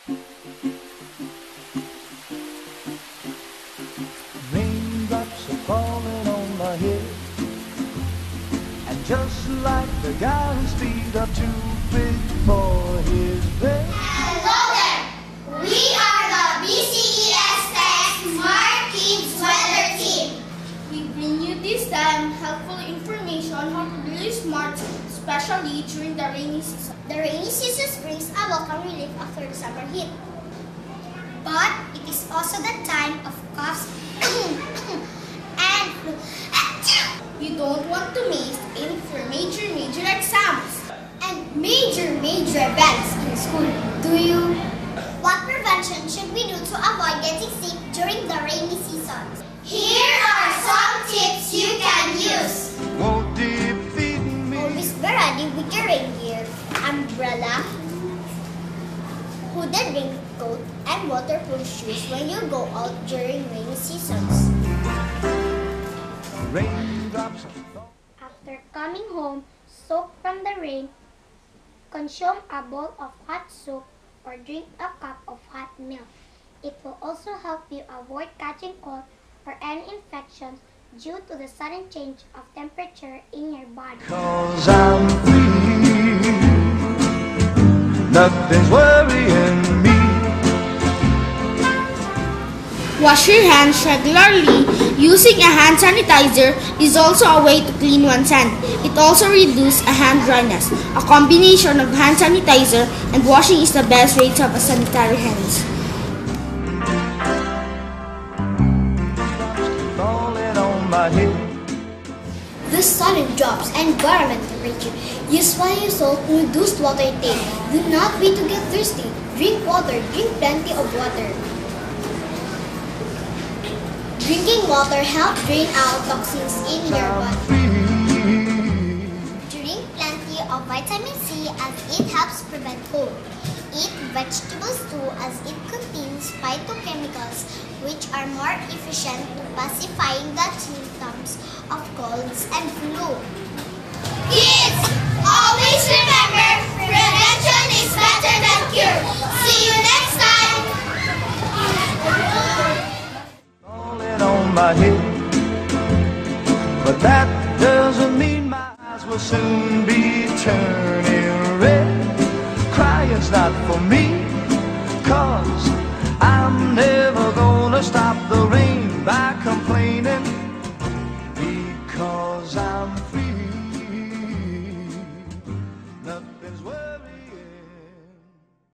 Raindrops are falling on my head, and just like the guy whose feet are too big for his bed. Hello there! We are the bces-stec Smart Kids Weather Team. We bring you this time helpful information on how to be really smart, especially during the rainy season. The rainy season brings a welcome relief after the summer heat. But it is also the time of coughs and flu. You don't want to miss any for major exams And major events in school. Do you? What prevention should we do to avoid getting sick during the rainy season? Here are some tips you can use. Won't defeat me. Always be ready with your rain gear, umbrella, hooded raincoat, and waterproof shoes when you go out during rainy seasons. Raindrops. After coming home, soaked from the rain, consume a bowl of hot soup or drink a cup of hot milk. It will also help you avoid catching cold or any infections due to the sudden change of temperature in your body. 'Cause I'm free, nothing's worrying me. Wash your hands regularly. Using a hand sanitizer is also a way to clean one's hand. It also reduces a hand dryness. A combination of hand sanitizer and washing is the best way to have a sanitary hands. Falling on my head. The sudden drops and environment temperature. Use fire salt to reduce water intake. Do not wait to get thirsty. Drink water. Drink plenty of water. Drinking water helps drain out toxins in your body. Drink plenty of vitamin C as it helps prevent cold. Eat vegetables too as it contains phytochemicals which are more efficient to pacifying the symptoms of colds and flu. Kids, always remember, prevention is better than cure. See you next time! Falling on my head. But that doesn't mean my eyes will soon be turning red. Crying's not for me, 'cause